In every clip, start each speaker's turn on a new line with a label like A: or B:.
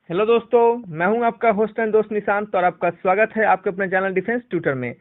A: Hello दोस्तों, मैं हूं आपका होस्ट एंड दोस्त निशांत और आपका स्वागत है आपके अपने चैनल डिफेंस ट्यूटर में।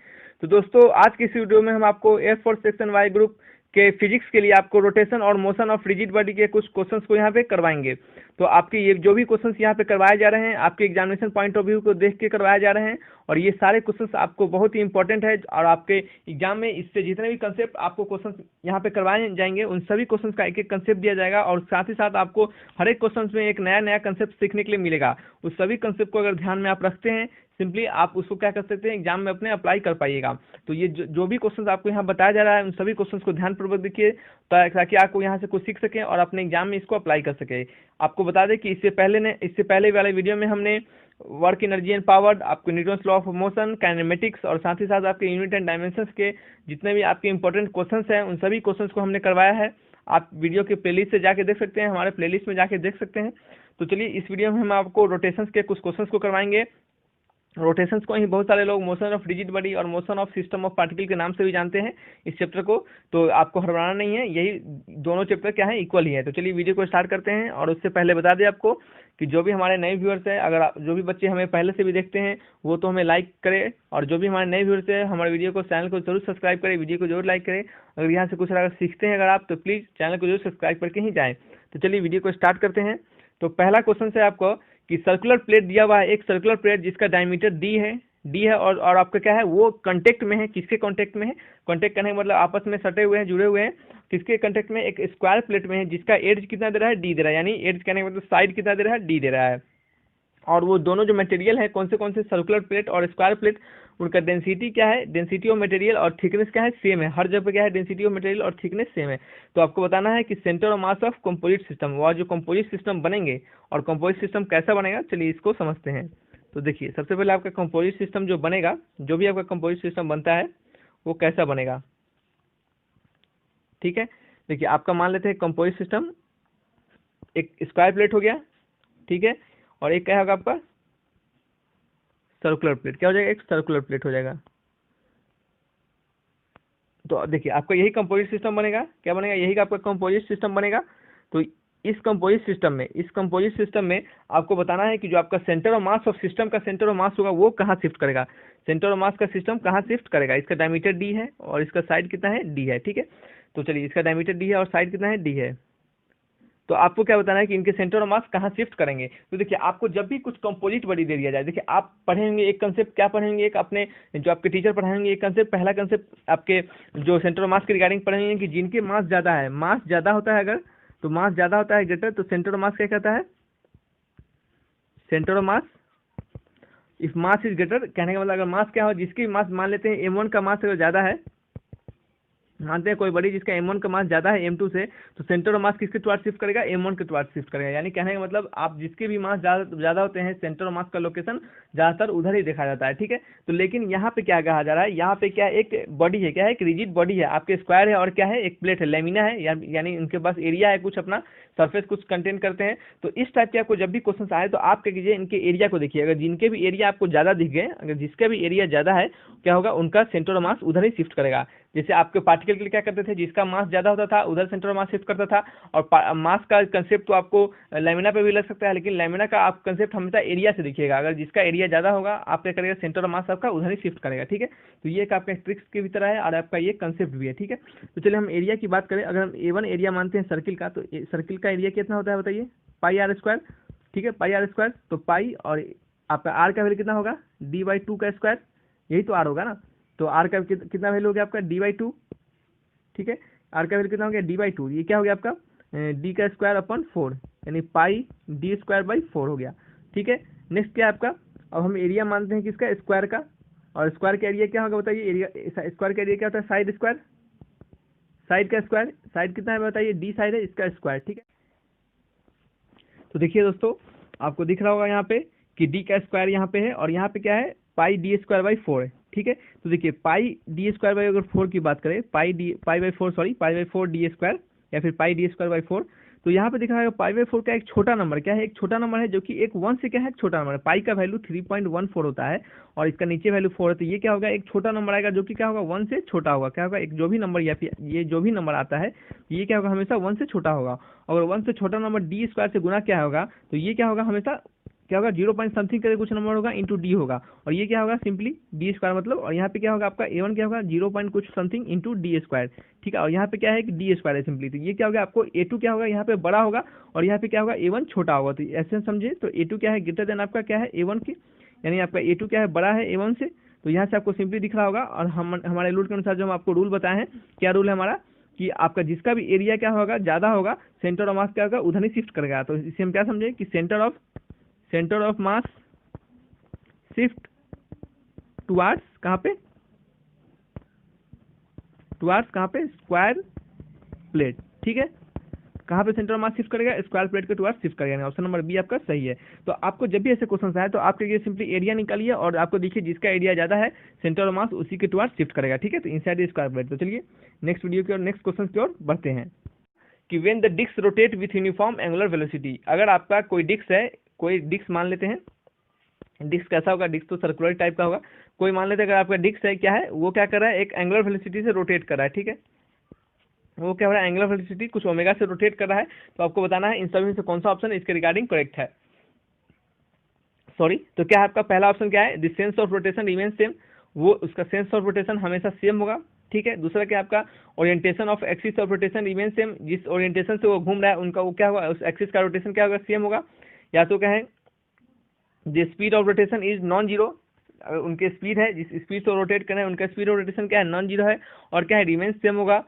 A: तो दोस्तों, आज की इस वीडियो में हम आपको एयरफोर्स सेक्शन वाई ग्रुप के फिजिक्स के लिए आपको रोटेशन और मोशन ऑफ रिजिड बॉडी के कुछ क्वेश्चंस को यहाँ पे करवाएंगे। तो आपके ये जो भी क्वेश्चंस यहाँ पे करवाए जा रहे हैं आपके एग्जामिनेशन पॉइंट ऑफ व्यू को देख के करवाए जा रहे हैं और ये सारे क्वेश्चंस आपको बहुत ही इंपॉर्टेंट है और आपके एग्जाम में इससे जितने भी कंसेप्ट आपको क्वेश्चंस यहाँ पे करवाए जाएंगे उन सभी क्वेश्चंस का एक एक कंसेप्ट दिया जाएगा और साथ ही साथ आपको हर एक क्वेश्चंस में एक नया नया कंसेप्ट सीखने के लिए मिलेगा। उस सभी कंसेप्ट को अगर ध्यान में आप रखते हैं, सिंपली आप उसको क्या कर सकते हैं, एग्जाम में अपने अप्लाई कर पाइएगा। तो ये जो भी क्वेश्चंस आपको यहाँ बताया जा रहा है उन सभी क्वेश्चंस को ध्यानपूर्वक देखिए ताकि आपको यहाँ से कुछ सीख सकें और अपने एग्जाम में इसको अप्लाई कर सके। आपको बता दें कि इससे पहले वाले वीडियो में हमने वर्क एनर्जी एंड पावर, आपको Newton's law of motion, kinematics और साथ ही साथ आपके यूनिट एंड डायमेंशंस के जितने भी आपके इंपॉर्टेंट क्वेश्चंस हैं उन सभी क्वेश्चंस को हमने करवाया है। आप वीडियो के प्लेलिस्ट से जाके देख सकते हैं, हमारे प्लेलिस्ट में जाके देख सकते हैं। तो चलिए, इस वीडियो में हम आपको रोटेशंस के कुछ क्वेश्चंस को करवाएंगे। रोटेशंस को ही बहुत सारे लोग मोशन ऑफ रिजिड बॉडी और motion of system of particle के नाम से भी जानते हैं इस चैप्टर को। तो आपको हड़बड़ाना नहीं है, यही दोनों चैप्टर क्या है, इक्वल ही है। तो चलिए वीडियो को स्टार्ट करते हैं। और उससे पहले बता दें आपको कि जो भी हमारे नए व्यूअर्स हैं, अगर जो भी बच्चे हमें पहले से भी देखते हैं वो तो हमें लाइक करें, और जो भी हमारे नए व्यूअर्स हैं हमारे वीडियो को, चैनल को जरूर सब्सक्राइब करें, वीडियो को जरूर लाइक करें। अगर यहाँ से कुछ अगर सीखते हैं अगर आप, तो प्लीज़ चैनल को जरूर सब्सक्राइब करके ही जाएँ। तो चलिए वीडियो को स्टार्ट करते हैं। तो पहला क्वेश्चन है आपको कि सर्कुलर प्लेट दिया हुआ है, एक सर्कुलर प्लेट जिसका डायमीटर डी है और आपका क्या है, वो कांटेक्ट में है। किसके कांटेक्ट में है? कांटेक्ट करने का मतलब आपस में सटे हुए हैं, जुड़े हुए हैं। किसके कांटेक्ट में? एक स्क्वायर प्लेट में है जिसका एज कितना दे रहा है, डी दे रहा है। यानी एज कहने का मतलब साइड कितना दे रहा है, डी दे रहा है। और वो दोनों जो मटेरियल है कौन से सर्कुलर प्लेट और स्क्वायर प्लेट, उनका डेंसिटी क्या है, डेंसिटी ऑफ मटेरियल और थिकनेस क्या है, सेम है। हर जगह पे क्या है, डेंसिटी ऑफ मटेरियल और थिकनेस सेम है। तो आपको बताना है कि centre of mass of composite system, वह जो कंपोजिट सिस्टम बनेंगे और कंपोजिट सिस्टम कैसा बनेगा, चलिए इसको समझते हैं। तो देखिए, सबसे पहले आपका कंपोजिट सिस्टम जो बनेगा, जो भी आपका कंपोजिट सिस्टम बनता है वो कैसा बनेगा, ठीक है। देखिए, आपका मान लेते हैं कंपोजिट सिस्टम, एक स्क्वायर प्लेट हो गया, ठीक है, और एक क्या होगा आपका सर्कुलर प्लेट। क्या हो जाएगा, एक सर्कुलर प्लेट हो जाएगा। तो देखिए, आपका यही कंपोजिट सिस्टम बनेगा। क्या बनेगा? यही का आपका कंपोजिट सिस्टम बनेगा। तो इस कंपोजिट सिस्टम में आपको बताना है कि जो आपका centre of mass of system का सेंटर ऑफ मास होगा वो कहाँ शिफ्ट करेगा। सेंटर ऑफ मास का सिस्टम कहाँ शिफ्ट करेगा? इसका डायमीटर डी है और इसका साइड कितना है, डी है, ठीक है। तो चलिए, इसका डायमीटर डी है और साइड कितना है, डी है। तो आपको क्या बताना है कि इनके सेंटर ऑफ मास कहाँ शिफ्ट करेंगे। तो देखिए, आपको जब भी कुछ कंपोजिट बॉडी दे दिया जाए, देखिए आप पढ़ेंगे एक कंसेप्ट, क्या पढ़ेंगे, एक अपने जो आपके टीचर पढ़ाएंगे एक कंसेप्ट, पहला कंसेप्ट आपके जो सेंटर ऑफ मास के रिगार्डिंग पढ़ेंगे कि जिनके मास ज़्यादा है, मास ज़्यादा होता है अगर, तो मास ज़्यादा होता है ग्रेटर, तो सेंटर ऑफ मास क्या कहता है, centre of mass if mass is greater. कहने का मतलब अगर मास क्या हो, जिसकी मास मान लेते हैं m1 का मास अगर ज़्यादा है, मानते हैं कोई बड़ी जिसका m1 का मास ज़्यादा है m2 से, तो सेंटर ऑफ मास किसके टुवार्ड शिफ्ट करेगा, m1 के टुवार्ड शिफ्ट करेगा। यानी कहने का मतलब आप जिसके भी मास ज़्यादा होते हैं, सेंटर ऑफ मास का लोकेशन ज़्यादातर उधर ही देखा जाता है, ठीक है। तो लेकिन यहाँ पे क्या कहा जा रहा है, यहाँ पे क्या एक बॉडी है, क्या है, एक रिजिड बॉडी है, आपके स्क्वायर है और क्या है, एक प्लेट है, लेमिना है, यानी उनके पास एरिया है, कुछ अपना सरफेस कुछ कंटेन करते हैं। तो इस टाइप के आपको जब भी क्वेश्चन आए तो आप क्या कीजिए, इनके एरिया को देखिए। अगर जिनके भी एरिया आपको ज़्यादा दिख गए, अगर जिसका भी एरिया ज़्यादा है, क्या होगा, उनका सेंटर ऑफ मास उधर ही शिफ्ट करेगा। जैसे आपके पार्टिकल के लिए क्या करते थे, जिसका मास ज़्यादा होता था उधर सेंटर ऑफ मास शिफ्ट करता था। और मास का कंसेप्ट तो आपको लेमिना पे भी लग सकता है, लेकिन लेमिना का आप कंसेप्ट हमेशा एरिया से देखिएगा। अगर जिसका एरिया ज़्यादा होगा आप क्या करेगा, सेंटर ऑफ मास आपका उधर ही शिफ्ट करेगा, ठीक है। तो ये एक आपका ट्रिक्स की भी तरह है और आपका ये कंसेप्ट भी है, ठीक है। तो चलिए हम एरिया की बात करें। अगर हम A1 एरिया मानते हैं सर्किल का, तो सर्किल का एरिया कितना होता है बताइए, पाई आर स्क्वायर, ठीक है, पाई आर स्क्वायर। तो पाई और आपका आर का वैल्यू कितना होगा, D/2 का स्क्वायर, यही तो आर होगा ना। तो आर का कितना वैल्यू हो गया आपका, D/2, ठीक है। आर का वैल्यू कितना हो गया, D/2। ये क्या हो गया आपका, डी का स्क्वायर अपन 4, यानी पाई D²/4 हो गया, ठीक है। नेक्स्ट क्या है आपका, अब हम एरिया मानते हैं किसका, स्क्वायर का। और स्क्वायर का एरिया क्या होगा बताइए, एरिया स्क्वायर का एरिया क्या होता है, साइड स्क्वायर, साइड का स्क्वायर, साइड कितना है बताइए, डी साइड है, इसका स्क्वायर, ठीक है। तो देखिए दोस्तों, आपको दिख रहा होगा यहाँ पे कि डी का स्क्वायर यहाँ पे है और यहाँ पे क्या है, पाई D²/4 है, ठीक है। तो देखिए, पाई D²/4 की बात करें, पाई/4 D² या फिर पाई D²/4, तो यहाँ पे दिख रहा है पाई/4 का एक छोटा नंबर, क्या है, एक छोटा नंबर है जो कि एक 1 से क्या है, छोटा नंबर है। पाई का वैल्यू 3.14 होता है और इसका नीचे वैल्यू 4 है, तो ये क्या होगा, एक छोटा नंबर आएगा जो कि क्या होगा, 1 से छोटा होगा। क्या होगा, एक जो भी नंबर या फिर ये जो भी नंबर आता है ये क्या होगा, हमेशा 1 से छोटा होगा। अगर 1 से छोटा नंबर D² से गुना क्या होगा, तो ये क्या होगा, हमेशा क्या होगा 0 पॉइंट समथिंग करके कुछ नंबर होगा इंटू डी होगा, और ये क्या होगा सिंपली डी स्क्वायर मतलब, और यहाँ पे क्या होगा आपका A1 क्या होगा 0 पॉइंट कुछ समथिंग इंटू डी स्क्वायर, ठीक है। और यहाँ पे क्या है कि डी स्क्वायर है सिंपली, तो ये क्या होगा आपको A2 क्या होगा यहाँ पे बड़ा होगा और यहाँ पे क्या होगा A1 छोटा होगा, तो ऐसे समझे। तो A2 क्या है ग्रेटर देन आपका क्या है A1 की, यानी आपका A2 क्या है बड़ा है A1 से, तो यहाँ से आपको सिंपली दिख रहा होगा। और हम हमारे रूल के अनुसार जो हम आपको रूल बताए हैं, क्या रूल है हमारा कि आपका जिसका भी एरिया क्या होगा ज़्यादा होगा, सेंटर ऑफ मास क्या होगा उधर ही शिफ्ट करेगा। तो इसे हम क्या समझे कि centre of mass shift towards कहाँ पे, टुवार्ड्स कहाँ पे स्क्वायर प्लेट, ठीक है। कहाँ पे सेंटर ऑफ मास शिफ्ट करेगा, स्क्वायर प्लेट के टुवार्ड्स शिफ्ट करेगा। ऑप्शन नंबर बी आपका सही है। तो आपको जब भी ऐसे क्वेश्चन आए तो आपके लिए सिंपली एरिया निकालिए और आपको देखिए जिसका एरिया ज़्यादा है सेंटर ऑफ मास उसी के टुवार्ड्स शिफ्ट करेगा, ठीक है। तो इनसाइड स्क्वायर प्लेट। तो चलिए नेक्स्ट वीडियो की और नेक्स्ट क्वेश्चन की ओर बढ़ते हैं कि when the disc rotate with uniform angular velocity. अगर आपका कोई डिस्क है, कोई डिस्क मान लेते हैं, डिस्क कैसा होगा, डिस्क तो सर्कुलर टाइप का होगा। कोई मान लेते हैं अगर आपका डिस्क है क्या है वो क्या कर रहा है एक एंगुलर वेलोसिटी से रोटेट कर रहा है, ठीक है। वो क्या हो रहा है एंगुलर वेलोसिटी कुछ ओमेगा से रोटेट कर रहा है। तो आपको बताना है इन सभी में से कौन सा ऑप्शन इसके रिगार्डिंग करेक्ट है। सॉरी, तो क्या है आपका पहला ऑप्शन क्या है, the sense of rotation remain same, वो उसका सेंस ऑफ रोटेशन हमेशा सेम होगा, ठीक है। दूसरा क्या आपका orientation of axis of rotation remain same, जिस ओरिएंटेशन से वो घूम रहा है उनका वो क्या होगा उस एक्सिस का रोटेशन क्या होगा सेम होगा। या तो क्या है the speed of rotation is non zero, उनके स्पीड है जिस स्पीड से रोटेट कर रहे हैं उनका स्पीड ऑफ रोटेशन क्या है नॉन जीरो है और क्या है रिमेन सेम होगा।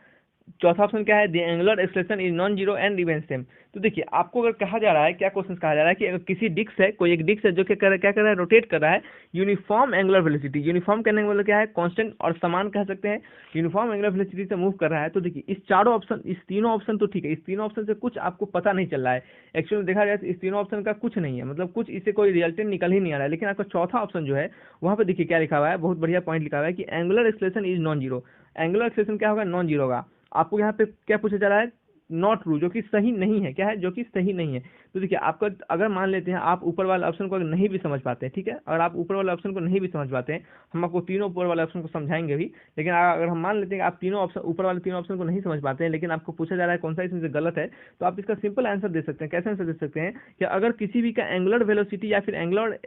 A: चौथा ऑप्शन क्या है the angular acceleration is non zero and remain same. तो देखिए आपको अगर कहा जा रहा है क्या क्वेश्चन कहा जा रहा है कि अगर किसी डिस्क है, कोई एक डिस्क है जो क्या कर रहा है रोटेट कर रहा है यूनिफॉर्म एंगुलर वेलोसिटी, यूनिफॉर्म करने का मतलब क्या है कांस्टेंट और समान कह सकते हैं, यूनिफॉर्म एंगुलर वेलोसिटी से मूव कर रहा है। तो देखिए इस चारों ऑप्शन, इस तीनों ऑप्शन तो ठीक है, इस तीनों ऑप्शन से कुछ आपको पता नहीं चल रहा है। एक्चुअली देखा जाए तो इस तीनों ऑप्शन का कुछ नहीं है, मतलब कुछ इससे कोई रिजल्टेंट निकल ही नहीं आ रहा है। लेकिन आपका चौथा ऑप्शन जो है वहाँ पे देखिए क्या लिखा हुआ है, बहुत बढ़िया पॉइंट लिखा हुआ है कि angular acceleration is non zero, angular acceleration क्या होगा नॉन जीरो होगा। आपको यहाँ पे क्या पूछा जा रहा है नॉट ट्रू, जो कि सही नहीं है, क्या है जो कि सही नहीं है। तो देखिए आपका अगर मान लेते हैं आप ऊपर वाले ऑप्शन को अगर नहीं भी समझ पाते हैं, ठीक है, अगर आप ऊपर वाले ऑप्शन को नहीं भी समझ पाते हैं हम आपको तीनों ऊपर वाले ऑप्शन को समझाएंगे भी। लेकिन अगर हम मान लेते हैं कि आप तीनों ऑप्शन ऊपर वाले तीनों ऑप्शन को नहीं समझ पाते हैं लेकिन आपको पूछा जा रहा है कौन सा इसमें से गलत है, तो आप इसका सिंपल आंसर दे सकते हैं। कैसे आंसर दे सकते हैं कि अगर किसी भी का एंगुलर वेलोसिटी या फिर एंगुलर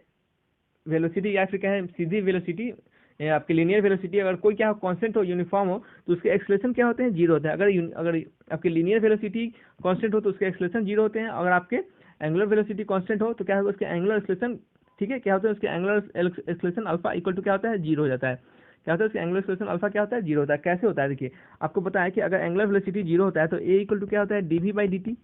A: वेलोसिटी या फिर क्या है सीधी वेलोसिटी आपकी लीनियर वेलोसिटी अगर कोई क्या हो कांस्टेंट हो यूनिफॉर्म हो तो उसके एक्सेलरेशन क्या होते हैं जीरो होते हैं। अगर आपकी लीनियर वेलोसिटी कांस्टेंट हो तो उसके एक्सेलरेशन जीरो होते हैं। अगर आपके एंगुलर वेलोसिटी कांस्टेंट हो तो क्या होगा उसके एंगुलर एक्सेलरेशन, ठीक है, क्या होता है उसके angular acceleration alpha equal to क्या होता है जीरो हो जाता है। क्या होता है उसके एंगुलर एक्सेलरेशन अल्फा क्या होता है जीरो होता है। कैसे होता है देखिए आपको पता है कि अगर एंगुलर वेलोसिटी जीरो होता है तो ए इक्वल टू क्या होता है डी बाई डी टी,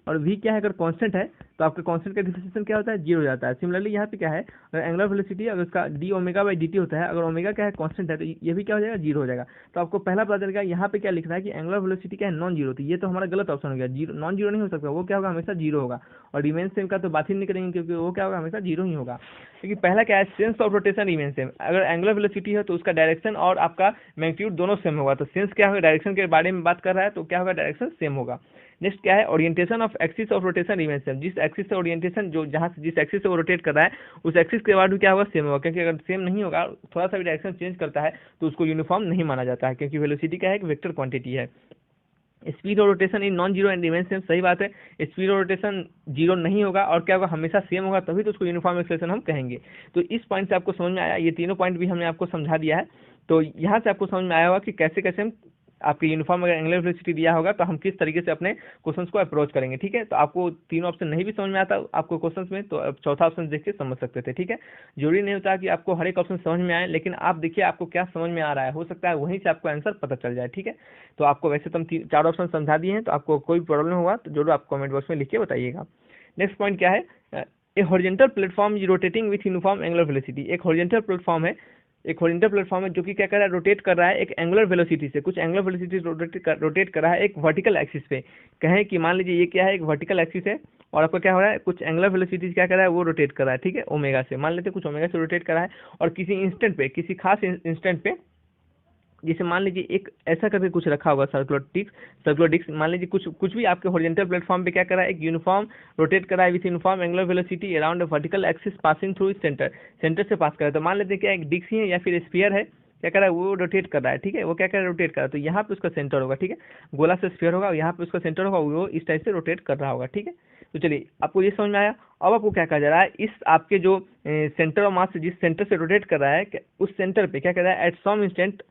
A: और v क्या है अगर कांस्टेंट है तो आपका कांस्टेंट का डिफरेंशिएशन क्या होता है जीरो हो जाता है। सिमिलरली यहाँ पे क्या है अगर एंगुलर वेलोसिटी अगर उसका D omega by D T होता है, अगर ओमेगा क्या है कांस्टेंट है तो ये भी क्या हो जाएगा जीरो हो जाएगा। तो आपको पहला पता चलेगा यहाँ पे क्या लिख रहा है कि एंगुलर वेलोसिटी क्या है नॉन जीरो, तो ये तो हमारा गलत ऑप्शन हो गया, जीरो नॉन जीरो नहीं हो सकता, वो क्या होगा हमेशा जीरो होगा। और रिमेन सेम का तो बात ही नहीं करेंगे क्योंकि वो क्या होगा हमेशा जीरो ही होगा। क्योंकि पहला क्या है sense of rotation remain same, अगर एंगुलर वेलोसिटी है तो उसका डायरेक्शन और आपका मैग्नीट्यूड दोनों सेम होगा। तो सेंस क्या होगा डायरेक्शन के बारे में बात कर रहा है तो क्या होगा डायरेक्शन सेम होगा। नेक्स्ट क्या है orientation of axis of rotation remain same, जिस एक्सिस से ओरिएंटेशन जो जहाँ से जिस एक्सिस से वो रोटेट कर रहा है उस एक्सिस के बाद भी क्या होगा सेम होगा। क्योंकि अगर सेम नहीं होगा थोड़ा सा भी डायरेक्शन चेंज करता है तो उसको यूनिफॉर्म नहीं माना जाता है, क्योंकि वेलोसिटी क्या है एक वेक्टर क्वांटिटी है। स्पीड और rotation in non zero and remain same, सही बात है, स्पीड और रोटेशन जीरो नहीं होगा और क्या होगा हमेशा सेम होगा, तभी तो उसको यूनिफॉर्म एक्सेलरेशन हम कहेंगे। तो इस पॉइंट से आपको समझ में आया, ये तीनों पॉइंट भी हमने आपको समझा दिया है। तो यहाँ से आपको समझ में आया होगा कि कैसे कैसे हम आपके यूनिफॉर्म अगर एंगुलर वेलोसिटी दिया होगा तो हम किस तरीके से अपने क्वेश्चंस को अप्रोच करेंगे, ठीक है। तो आपको तीनों ऑप्शन नहीं भी समझ में आता आपको क्वेश्चंस में तो अब चौथा ऑप्शन देख के समझ सकते थे, ठीक है। जरूरी नहीं होता कि आपको हर एक ऑप्शन समझ में आए, लेकिन आप देखिए आपको क्या समझ में आ रहा है, हो सकता है वहीं से आपको आंसर पता चल जाए, ठीक है। तो आपको वैसे तो हम चार ऑप्शन समझा दिए हैं, तो आपको कोई प्रॉब्लम हुआ तो जरूर आप कमेंट बॉक्स में लिख के बताइएगा। नेक्स्ट पॉइंट क्या है, ए horizontal platform rotating with uniform angular velocity, एक हॉरिजॉन्टल प्लेटफॉर्म है, एक हॉरिजॉन्टल प्लेटफॉर्म है जो कि क्या कर रहा है रोटेट कर रहा है एक एंगुलर वेलोसिटी से, कुछ एंगुलर वेलोसिटी रोटेट कर रहा है एक वर्टिकल एक्सिस पे। कहें कि मान लीजिए ये क्या है एक वर्टिकल एक्सिस है और आपका क्या हो रहा है कुछ एंगुलर वेलोसिटी क्या कर रहा है वो रोटेट कर रहा है, ठीक है, ओमेगा से, मान लेते हैं कुछ ओमेगा से रोटेट कर रहा है और किसी इंस्टेंट पे, किसी खास इंस्टेंट पे, जैसे मान लीजिए एक ऐसा करके कुछ रखा होगा सर्कुलर डिस्क मान लीजिए कुछ भी आपके हॉरिजॉन्टल प्लेटफॉर्म पे क्या कर रहा है एक यूनिफॉर्म रोटेट कर रहा है with uniform angular velocity around vertical axis passing through centre से पास कर रहा है। तो मान लेते हैं क्या एक डिस्क ही है या फिर स्फीयर है, क्या कर रहा है वो रोटेट कर रहा है, ठीक है, वो क्या कर रहा है रोटेट कर रहा है। तो यहाँ पे उसका सेंटर होगा, ठीक है, गोला से स्फीयर होगा और यहाँ पे उसका सेंटर होगा, वो इस टाइप से रोटेट कर रहा होगा, ठीक है। तो चलिए आपको ये समझ में आया। अब आपको क्या कहा जा रहा है, इस आपके जो सेंटर ऑफ मास जिस सेंटर से रोटेट कर रहा है उस सेंटर पे क्या कह रहा है, at some instant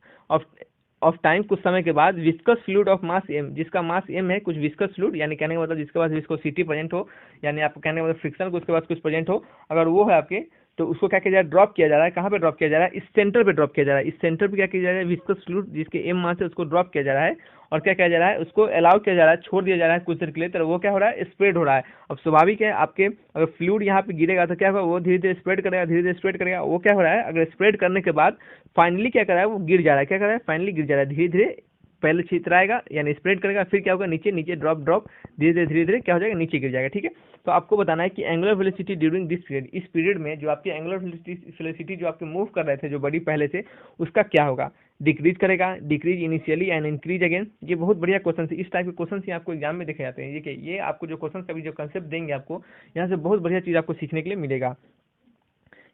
A: of time, कुछ समय के बाद viscous fluid of mass m, जिसका मास m है, कुछ विस्कस फ्लूइड यानी कहने का मतलब जिसके पास विस्कोसिटी प्रेजेंट हो, यानी आपको कहने का मतलब फ्रिक्शन को उसके पास कुछ प्रेजेंट हो, अगर वो है आपके, तो उसको क्या किया जा रहा है, ड्रॉप किया जा रहा है। कहाँ पे ड्रॉप किया जा रहा है, इस सेंटर पे ड्रॉप किया जा रहा है। इस सेंटर पे क्या किया जा रहा है, विस्कस फ्लूइड जिसके m मास है उसको ड्रॉप किया जा रहा है, और क्या किया जा रहा है, उसको अलाउ किया जा रहा है, छोड़ दिया जा रहा है कुछ देर के लिए, तो वो क्या हो रहा है, स्प्रेड हो रहा है। अब स्वाभाविक है, आपके अगर फ्लूइड यहाँ पे गिरेगा तो क्या होगा, वो धीरे धीरे स्प्रेड करेगा, धीरे धीरे स्प्रेड करेगा। वो क्या हो रहा है, अगर स्प्रेड करने के बाद फाइनली क्या कर रहा है, वो गिर जा रहा है। क्या कर रहा है, फाइनली गिर जा रहा है, धीरे धीरे पहले छितराएगा यानी स्प्रेड करेगा, फिर क्या होगा, नीचे नीचे ड्रॉप ड्रॉप धीरे धीरे क्या हो जाएगा, नीचे गिर जाएगा। ठीक है, तो आपको बताना है कि angular velocity during this period, इस पीरियड में जो आपकी एंगुलर वेलोसिटी जो आपके मूव कर रहे थे जो बड़ी पहले से, उसका क्या होगा, डिक्रीज करेगा, decrease initially and increase again. ये बहुत बढ़िया क्वेश्चन है, इस टाइप के क्वेश्चन ही आपको एग्जाम में देखे जाते हैं। ये आपको जो क्वेश्चन का भी जो कंसेप्ट देंगे आपको, यहाँ से बहुत बढ़िया चीज आपको सीखने के लिए मिलेगा।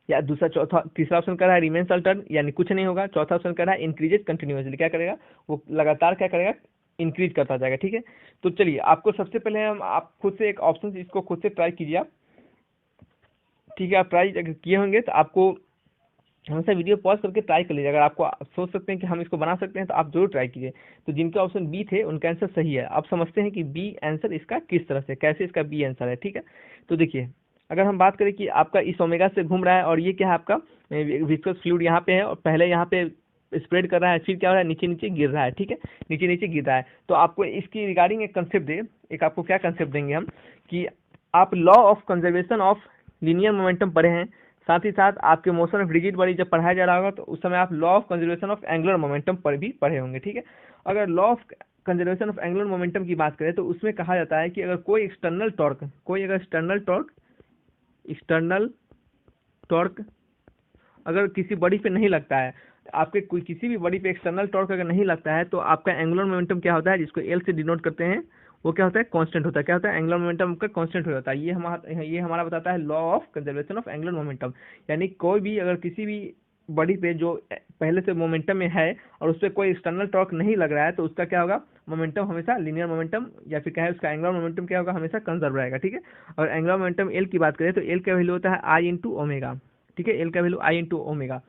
A: या दूसरा चौथा तीसरा ऑप्शन कर रहा है रिमेन्स अल्टर्न, यानी कुछ नहीं होगा। चौथा ऑप्शन कर रहा है इंक्रीजेज कंटिन्यूअसली, क्या करेगा, वो लगातार क्या करेगा, इंक्रीज करता जाएगा। ठीक है, तो चलिए आपको सबसे पहले हम आप खुद से एक ऑप्शन इसको खुद से ट्राई कीजिए आप। ठीक है, आप ट्राई किए होंगे तो आपको हमेशा वीडियो पॉज करके ट्राई कर लीजिए। अगर आपको सोच सकते हैं कि हम इसको बना सकते हैं तो आप जरूर ट्राई कीजिए। तो जिनके ऑप्शन बी थे उनका आंसर सही है। आप समझते हैं कि बी आंसर इसका किस तरह से, कैसे इसका बी आंसर है। ठीक है, तो देखिए अगर हम बात करें कि आपका इस ओमेगा से घूम रहा है और ये क्या है, आपका विस्कस फ्लूइड यहाँ पे है और पहले यहाँ पे स्प्रेड कर रहा है, फिर क्या हो रहा है, नीचे नीचे गिर रहा है। ठीक है, नीचे नीचे गिर रहा है। तो आपको इसकी रिगार्डिंग एक कंसेप्ट दे, एक आपको क्या कंसेप्ट देंगे हम, कि आप law of conservation of linear momentum पढ़े हैं, साथ ही साथ आपके मोशन ऑफ रिजिड बॉडी जब पढ़ाया जा रहा होगा तो उस समय आप law of conservation of angular momentum पर भी पढ़े होंगे। ठीक है, अगर law of conservation of angular momentum की बात करें तो उसमें कहा जाता है कि अगर कोई एक्सटर्नल टॉर्क अगर किसी बॉडी पे नहीं लगता है, आपके कोई किसी भी बॉडी पे एक्सटर्नल टॉर्क अगर नहीं लगता है, तो आपका एंगुलर मोमेंटम क्या होता है, जिसको एल से डिनोट करते हैं, वो क्या होता है, कांस्टेंट होता है। क्या होता है, एंगुलर मोमेंटम का कांस्टेंट हो जाता है। ये हमारा बताता है law of conservation of angular momentum. यानी कोई भी अगर किसी भी बॉडी पे जो पहले से मोमेंटम में है और उस पर कोई एक्सटर्नल टॉर्क नहीं लग रहा है, तो उसका क्या होगा, मोमेंटम हमेशा लीनियर मोमेंटम या फिर क्या है उसका एंगुलर मोमेंटम क्या होगा, हमेशा कंजर्व रहेगा। ठीक है, और एंगुलर मोमेंटम एल की बात करें तो एल का वैल्यू होता है आई इंटू ओमेगा। ठीक है, एल का वैल्यू आई इंटू ओमेगा।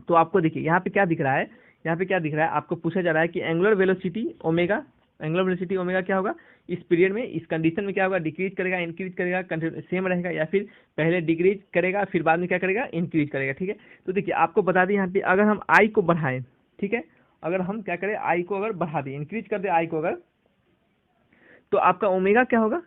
A: तो आपको देखिए यहाँ पे क्या दिख रहा है, यहाँ पे क्या दिख रहा है, आपको पूछा जा रहा है कि एंगुलर वेलोसिटी ओमेगा क्या होगा इस पीरियड में, इस कंडीशन में क्या होगा, डिक्रीज करेगा, इंक्रीज करेगा, सेम रहेगा, या फिर पहले डिक्रीज करेगा फिर बाद में क्या करेगा, इंक्रीज करेगा। ठीक है, तो देखिए आपको बता दें यहाँ पे अगर हम आई को बढ़ाएं, ठीक है, अगर हम क्या करें, आई को अगर बढ़ा दें, इंक्रीज कर दे आई को अगर, तो आपका ओमेगा क्या होगा,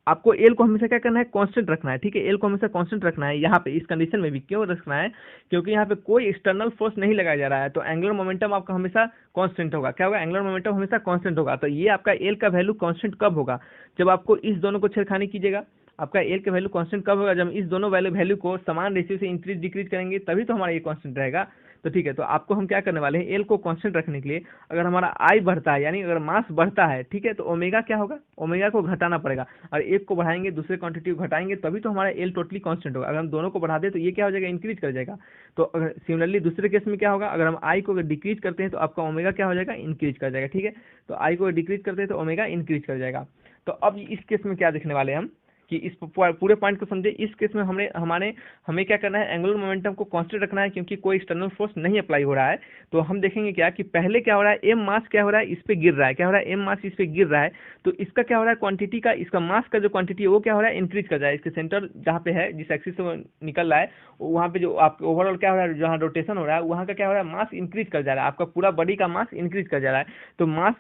A: आपको एल को हमेशा क्या करना है, कांस्टेंट रखना है। ठीक है, एल को हमेशा कांस्टेंट रखना है यहाँ पे इस कंडीशन में भी। क्यों रखना है, क्योंकि यहाँ पे कोई एक्सटर्नल फोर्स नहीं लगाया जा रहा है, तो एंगुलर मोमेंटम आपका हमेशा कांस्टेंट होगा। क्या होगा, एंगुलर मोमेंटम हमेशा कांस्टेंट होगा। तो ये आपका एल का वैल्यू कांस्टेंट कब होगा, जब आपको इस दोनों को छेड़खानी कीजिएगा। आपका एल का वैल्यू कांस्टेंट कब होगा, जब इस दोनों वैल्यू को समान रेशियो से इंक्रीज डिक्रीज करेंगे, तभी तो हमारा ये कांस्टेंट रहेगा। तो ठीक है, तो आपको हम क्या करने वाले हैं, एल को कांस्टेंट रखने के लिए अगर हमारा आई बढ़ता है, यानी अगर मास बढ़ता है, ठीक है, तो ओमेगा क्या होगा, ओमेगा को घटाना पड़ेगा, और एक को बढ़ाएंगे दूसरे क्वांटिटी को घटाएंगे, तभी तो हमारा एल टोटली कांस्टेंट होगा। अगर हम दोनों को बढ़ा दें तो ये क्या हो जाएगा, इंक्रीज कर जाएगा। तो अगर सिमिलरली दूसरे केस में क्या होगा, अगर हम आई को अगर डिक्रीज करते हैं तो आपका ओमेगा क्या हो जाएगा, इंक्रीज कर जाएगा। ठीक है, तो आई को डिक्रीज करते हैं तो ओमेगा इंक्रीज कर जाएगा। तो अब इस केस में क्या देखने वाले हैं हम, कि इस पूरे पॉइंट को समझे। इस केस में हमें क्या करना है, एंगुलर मोमेंटम को कांस्टेंट रखना है, क्योंकि कोई एक्सटर्नल फोर्स नहीं अप्लाई हो रहा है। तो हम देखेंगे क्या कि पहले क्या हो रहा है, एम मास क्या हो रहा है, इस पे गिर रहा है, क्या हो रहा है, एम मास इस पे गिर रहा है, तो इसका क्या हो रहा है, क्वांटिटी का, इसका मास का जो क्वांटिटी है वो क्या हो रहा है, इंक्रीज कर रहा है। इसके सेंटर जहाँ पे है, जिस एक्सिस से निकल रहा है, वहाँ पे जो आपका ओवरऑल क्या हो रहा है, जहाँ रोटेशन हो रहा है वहाँ का क्या हो रहा है, मास इंक्रीज कर जा रहा है, आपका पूरा बॉडी का मास इंक्रीज कर जा रहा है। तो मास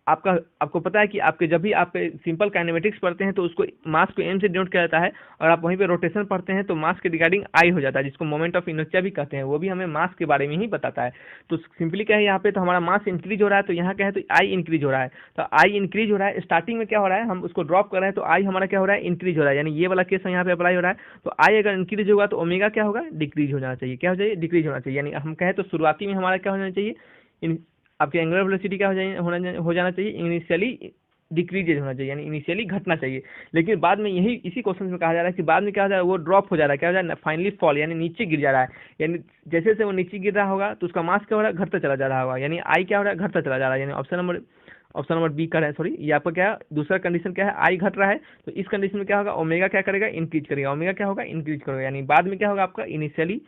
A: आपको पता है कि आपके जब भी आप सिंपल काइनेमेटिक्स पढ़ते हैं तो उसको मास को एम से डिनोट किया जाता है, और आप वहीं पे रोटेशन पढ़ते हैं तो मास के रिगार्डिंग आई हो जाता है, जिसको मोमेंट ऑफ इनर्शिया भी कहते हैं, वो भी हमें मास के बारे में ही बताता है। तो सिंपली क्या है, यहाँ पे तो हमारा मास इंक्रीज हो रहा है, तो यहाँ क्या है, तो आई इंक्रीज हो रहा है। तो आई इंक्रीज हो रहा है, स्टार्टिंग में क्या हो रहा है, हम उसको ड्रॉप कर रहे हैं तो आई हमारा क्या हो रहा है, इंक्रीज हो रहा है, यानी ये वाला केस यहाँ पे अप्लाई हो रहा है। तो आई अगर इंक्रीज होगा तो ओमेगा क्या होगा, डिक्रीज हो जाना चाहिए। क्या हो जाए, डिक्रीज होना चाहिए। यानी हम कहें तो शुरुआती में हमारा क्या होना चाहिए, आपकी एंगुलर वेलोसिटी क्या हो जाना चाहिए, इनिशियली डिक्रीजेज होना चाहिए, यानी इनिशियली घटना चाहिए। लेकिन बाद में यही इसी क्वेश्चन में कहा जा रहा है कि बाद में क्या हो जा रहा है, वो ड्रॉप हो जा रहा है, क्या हो जा रहा है, फाइनली फॉल, यानी नीचे गिर जा रहा है। यानी जैसे जैसे वो नीचे गिर रहा होगा तो उसका मास क्या हो रहा है, घटता चला जा रहा होगा, यानी आई क्या हो रहा है, घटता चला जा रहा है। यानी option number option number B का है, सॉरी ये आपका क्या है, दूसरा कंडीशन क्या है, आई घट रहा है, तो इस कंडीशन में क्या होगा, ओमेगा क्या करेगा, इंक्रीज करेगा, ओमेगा क्या होगा, इंक्रीज करेगा, यानी बाद में क्या होगा आपका इनिशियली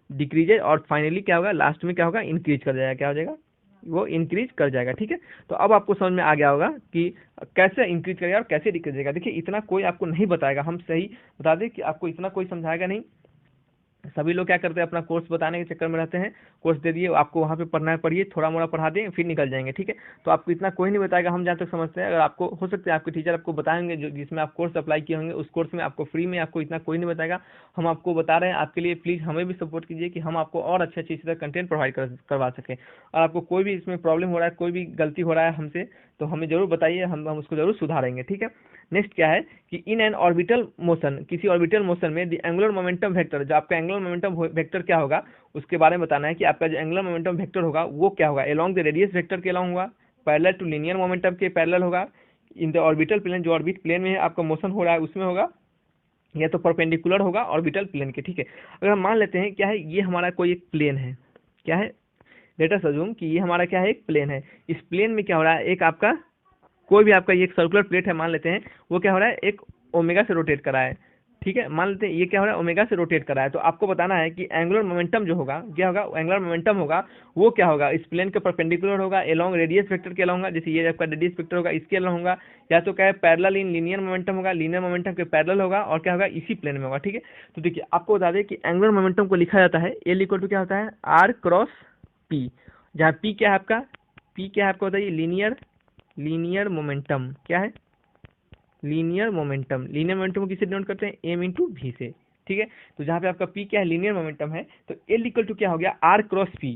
A: डिक्रीज और फाइनली क्या होगा, लास्ट में क्या होगा, इंक्रीज कर जाएगा, क्या हो जाएगा, वो इंक्रीज कर जाएगा। ठीक है, तो अब आपको समझ में आ गया होगा कि कैसे इंक्रीज करेगा और कैसे डिक्रीज करेगा। देखिए इतना कोई आपको नहीं बताएगा, हम सही बता दें कि आपको इतना कोई समझाएगा नहीं। सभी लोग क्या करते हैं, अपना कोर्स बताने के चक्कर में रहते हैं, कोर्स दे दिए आपको, वहाँ पे पढ़ना है पढ़िए, थोड़ा मोड़ा पढ़ा दें फिर निकल जाएंगे। ठीक है, तो आपको इतना कोई नहीं बताएगा, हम जहाँ तक समझते हैं। अगर आपको हो सकता है आपके टीचर आपको बताएंगे, जो जिसमें आप कोर्स अप्लाई किए होंगे उस कोर्स में आपको फ्री में आपको इतना कोई नहीं बताएगा। हम आपको बता रहे हैं आपके लिए, प्लीज़ हमें भी सपोर्ट कीजिए कि हम आपको और अच्छे अच्छे कंटेंट प्रोवाइड करवा सकें। और आपको कोई भी इसमें प्रॉब्लम हो रहा है, कोई भी गलती हो रहा है हमसे, तो हमें जरूर बताइए, हम उसको जरूर सुधारेंगे। ठीक है, नेक्स्ट क्या है कि इन एन ऑर्बिटल मोशन, किसी ऑर्बिटल मोशन में द एंगुलर मोमेंटम वेक्टर, जो आपका एंगुलर मोमेंटम वेक्टर क्या होगा उसके बारे में बताना है कि आपका जो एंगुलर मोमेंटम वेक्टर होगा वो क्या होगा, अलोंग द रेडियस वेक्टर के अलोंग होगा, पैरेलल टू लीनियर मोमेंटम के पैरेलल होगा, इन द ऑर्बिटल प्लेन, जो ऑर्बिट प्लेन में आपका मोशन हो रहा है उसमें होगा, या तो परपेंडिकुलर होगा ऑर्बिटल प्लेन के। ठीक है, अगर हम मान लेते हैं क्या है, ये हमारा कोई एक प्लेन है, क्या है, लेट अस अज्यूम कि ये हमारा क्या है, एक प्लेन है। इस प्लेन में क्या हो रहा है, एक आपका कोई भी आपका ये एक सर्कुलर प्लेट है मान लेते हैं, वो क्या हो रहा है, एक ओमेगा से रोटेट कर रहा है। ठीक है, मान लेते हैं ये क्या हो रहा है, ओमेगा से रोटेट कर रहा है। तो आपको बताना है कि एंगुलर मोमेंटम जो होगा क्या होगा, एंगुलर मोमेंटम होगा वो क्या होगा, इस प्लेन के परपेंडिकुलर होगा, एलोंग रेडियस वेक्टर के अलोंग होगा, जैसे ये आपका रेडियस वेक्टर होगा इसके अलोंग होगा, या तो क्या है पैरेलल इन लीनियर मोमेंटम होगा, लीनियर मोमेंटम के पैरेलल होगा, और क्या होगा इसी प्लेन में होगा। ठीक है, तो देखिए आपको बता दें कि एंगुलर मोमेंटम को लिखा जाता है एल इक्वल टू क्या होता है, आर क्रॉस पी, जहाँ पी क्या है आपका, पी क्या है आपको बताइए, लीनियर मोमेंटम, क्या है, लीनियर मोमेंटम, लीनियर मोमेंटम को किससे डिनोट करते हैं, एम इंटू वी से। ठीक है, तो जहाँ पे आपका पी क्या है, लीनियर मोमेंटम है, तो एल इक्वल टू क्या हो गया, R cross P,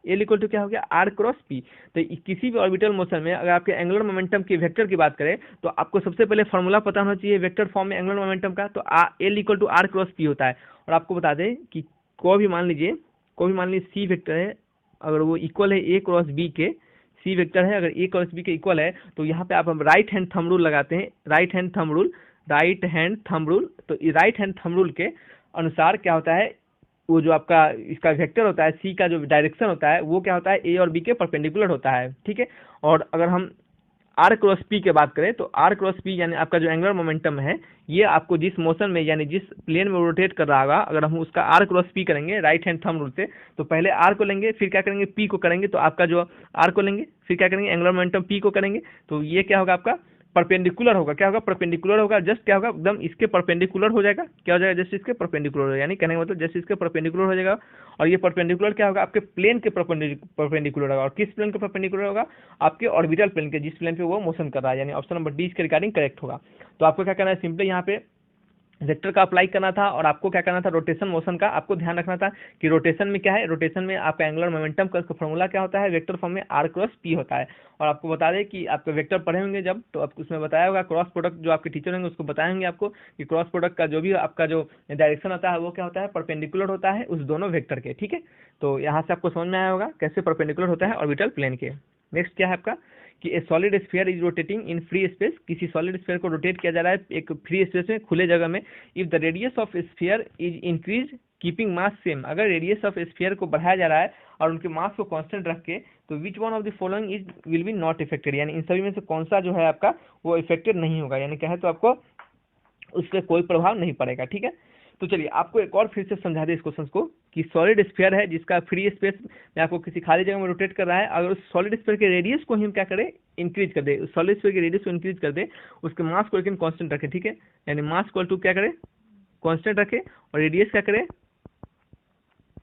A: L equal to क्या हो गया, आर क्रॉस पी। तो किसी भी ऑर्बिटल मोशन में अगर आपके एंगुलर मोमेंटम की वेक्टर की बात करें तो आपको सबसे पहले फॉर्मूला पता होना चाहिए वेक्टर फॉर्म में एंगुलर मोमेंटम का, तो L equal to R cross P होता है। और आपको बता दें कि कोई भी मान लीजिए सी वेक्टर है, अगर वो इक्वल है ए क्रॉस बी के, सी वेक्टर है अगर ए क्रॉस बी के इक्वल है, तो यहाँ पे आप हम राइट हैंड थंब रूल लगाते हैं, राइट हैंड थंब रूल, तो राइट हैंड थंब रूल के अनुसार क्या होता है, वो जो आपका इसका वेक्टर होता है, सी का जो डायरेक्शन होता है वो क्या होता है, ए और बी के परपेंडिकुलर होता है। ठीक है, और अगर हम आर क्रॉस पी की बात करें तो आर क्रॉस पी यानी आपका जो एंगुलर मोमेंटम है, ये आपको जिस मोशन में यानी जिस प्लेन में रोटेट कर रहा होगा, अगर हम उसका आर क्रॉस पी करेंगे राइट हैंड थंब रूल से, तो पहले आर को लेंगे फिर क्या करेंगे, पी को करेंगे, तो आपका जो आर को लेंगे फिर क्या करेंगे, एंगुलर मोमेंटम पी को करेंगे, तो ये क्या होगा आपका परपेंडिकुलर होगा, क्या होगा, परपेंडिकुलर होगा, जस्ट क्या होगा, एकदम इसके परपेंडिकुलर हो जाएगा, क्या हो जाएगा, जस्ट इसके परपेंडिकुलर हो जाएगा, यानी कहने का मतलब जस्ट इसके परपेंडिकुलर हो जाएगा। और ये परपेंडिकुलर क्या होगा, आपके प्लेन के परपेंडिकुलर होगा, और किस प्लेन के परपेंडिकुलर होगा, आपके ऑर्बिटल प्लेन के, जिस प्लेन पे वो मोशन कर रहा है, यानी ऑप्शन नंबर डी इसके रिगार्डिंग करेक्ट होगा। तो आपको क्या करना है, सिंपली यहाँ पे वेक्टर का अप्लाई करना था, और आपको क्या करना था, रोटेशन मोशन का आपको ध्यान रखना था कि रोटेशन में क्या है, रोटेशन में आपका एंगुलर मोमेंटम का फॉर्मूला क्या होता है, वेक्टर फॉर्म में आर क्रॉस पी होता है। और आपको बता दें कि आपके वेक्टर पढ़े होंगे जब, तो आपको उसमें बताया होगा क्रॉस प्रोडक्ट, जो आपके टीचर होंगे उसको बताएंगे आपको कि क्रॉस प्रोडक्ट का जो भी आपका जो डायरेक्शन होता है वो क्या होता है, परपेंडिकुलर होता है उस दोनों वेक्टर के। ठीक है, तो यहाँ से आपको समझ में आया होगा कैसे परपेंडिकुलर होता है ऑर्बिटल प्लेन के। नेक्स्ट क्या है आपका कि ए solid sphere is rotating in free space, किसी सॉलिड स्फीयर को रोटेट किया जा रहा है एक फ्री स्पेस में, खुले जगह में। If the radius of sphere is increase keeping mass same, अगर रेडियस ऑफ स्फीयर को बढ़ाया जा रहा है और उनके मास को कांस्टेंट रख के, तो which one of the following is will be not affected, यानी इन सभी में से कौन सा जो है आपका वो इफेक्टेड नहीं होगा, यानी कहे तो आपको उस पर कोई प्रभाव नहीं पड़ेगा। ठीक है, तो चलिए आपको एक और फिर से समझा दें इस क्वेश्चन को कि सॉलिड स्फीयर है जिसका फ्री स्पेस में आपको किसी खाली जगह में रोटेट कर रहा है, अगर उस सॉलिड स्फीयर के रेडियस को हम क्या करें, इंक्रीज कर दे, उस सॉलिड स्फीयर के रेडियस को इंक्रीज कर दे, उसके मास को लेकिन कांस्टेंट रखे। ठीक है, यानी मास को टू क्या करे, कांस्टेंट रखे, और रेडियस क्या करे,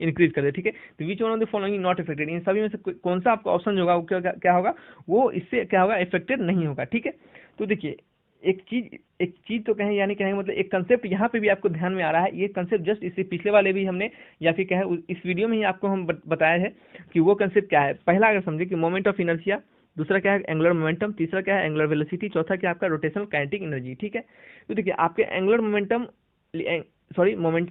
A: इंक्रीज कर दे। ठीक है, तो which one of the following not affected, इन सभी में से कौन सा आपका ऑप्शन होगा वो क्या होगा, वो इससे क्या होगा, इफेक्टेड नहीं होगा। ठीक है, तो देखिए एक चीज तो कहें, यानी कहेंगे मतलब एक कंसेप्ट यहाँ पे भी आपको ध्यान में आ रहा है, ये कंसेप्ट जस्ट इससे पिछले वाले भी हमने या फिर क्या है इस वीडियो में ही आपको हम बताया है कि वो कंसेप्ट क्या है। पहला अगर समझे कि मोमेंट ऑफ इनर्शिया, दूसरा क्या है एंगुलर मोमेंटम, तीसरा क्या है एंगुलर वेलोसिटी, चौथा क्या आपका रोटेशनल काइनेटिक एनर्जी। ठीक है, तो देखिए आपके angular momentum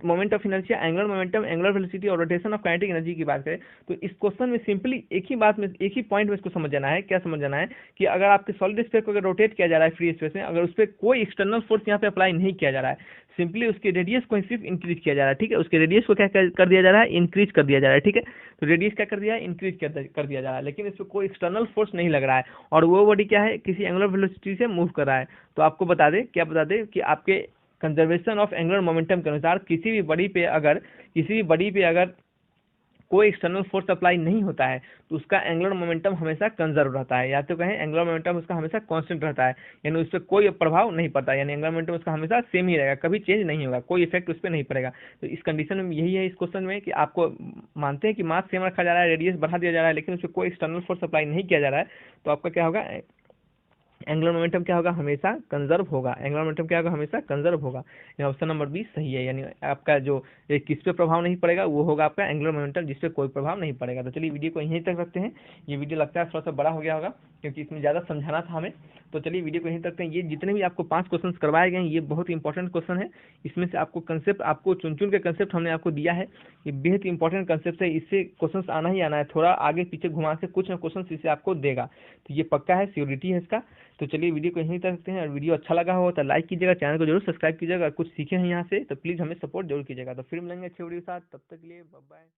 A: moment of inertia, angular momentum, angular velocity और रोटेशन ऑफ काइनेटिक एनर्जी की बात करें तो इस क्वेश्चन में सिंपली एक ही बात में, एक ही पॉइंट में इसको समझ जाना है। क्या समझ जाना है कि अगर आपके सॉलिड स्फीयर को अगर रोटेट किया जा रहा है फ्री स्पेस में, अगर उस पर कोई एक्सटर्नल फोर्स यहाँ पे अप्लाई नहीं किया जा रहा है, सिंपली उसके रेडियस को सिर्फ इंक्रीज किया जा रहा है, ठीक है। उसके रेडियस को क्या कर दिया जा रहा है, इंक्रीज कर दिया जा रहा है, ठीक है। तो रेडियस क्या कर दिया है, इंक्रीज कर दिया जा रहा है, लेकिन इसमें कोई एक्सटर्नल फोर्स नहीं लग रहा है, और वो बॉडी क्या है, किसी एंगुलर वेलोसिटी से मूव कर रहा है। तो आपको बता दें, क्या बता दें कि आपके कंजर्वेशन ऑफ एंगुलर मोमेंटम के अनुसार किसी भी बॉडी पे अगर कोई एक्सटर्नल फोर्स अप्लाई नहीं होता है तो उसका एंगुलर मोमेंटम हमेशा कंजर्व रहता है, या तो कहें एंगुलर मोमेंटम उसका हमेशा कांस्टेंट रहता है, यानी उस पर कोई प्रभाव नहीं पड़ता, यानी एंगुलर मोमेंटम उसका हमेशा सेम ही रहेगा, कभी चेंज नहीं होगा, कोई इफेक्ट उस पर नहीं पड़ेगा। तो इस कंडीशन में यही है इस क्वेश्चन में कि आपको मानते हैं कि मास सेम रखा जा रहा है, रेडियस बढ़ा दिया जा रहा है, लेकिन उस पर कोई एक्सटर्नल फोर्स अप्लाई नहीं किया जा रहा है, तो आपका क्या होगा, एंगुलर मोमेंटम क्या होगा, हमेशा कंजर्व होगा। एंगुलर मोमेंटम क्या होगा, हमेशा कंजर्व होगा। ऑप्शन नंबर बी सही है, यानी आपका जो किस पे प्रभाव नहीं पड़ेगा वो होगा आपका एंगुलर मोमेंटम, जिस पे कोई प्रभाव नहीं पड़ेगा। तो चलिए वीडियो को यहीं तक रखते हैं। ये वीडियो लगता है थोड़ा सा बड़ा हो गया होगा क्योंकि इसमें ज़्यादा समझाना था हमें, तो चलिए वीडियो को यहीं तक रखते हैं। ये जितने भी आपको 5 क्वेश्चन करवाए गए हैं ये बहुत इंपॉर्टेंट क्वेश्चन है। इसमें से आपको कंसेप्ट, आपको चुन के कंसेप्ट हमने आपको दिया है, ये बेहद इंपॉर्टेंट कंसेप्ट है, इससे क्वेश्चन आना ही आना है, थोड़ा आगे पीछे घुमा के कुछ ना क्वेश्चन इससे आपको देगा, तो ये पक्का है, श्योरिटी है इसका। तो चलिए वीडियो को यहीं तक रखते हैं, और वीडियो अच्छा लगा हो तो लाइक कीजिएगा, चैनल को जरूर सब्सक्राइब कीजिएगा, कुछ सीखे हैं यहाँ से तो प्लीज़ हमें सपोर्ट जरूर कीजिएगा। तो फिर मिलेंगे अच्छे वीडियो के साथ, तब तक के लिए बाय बाय।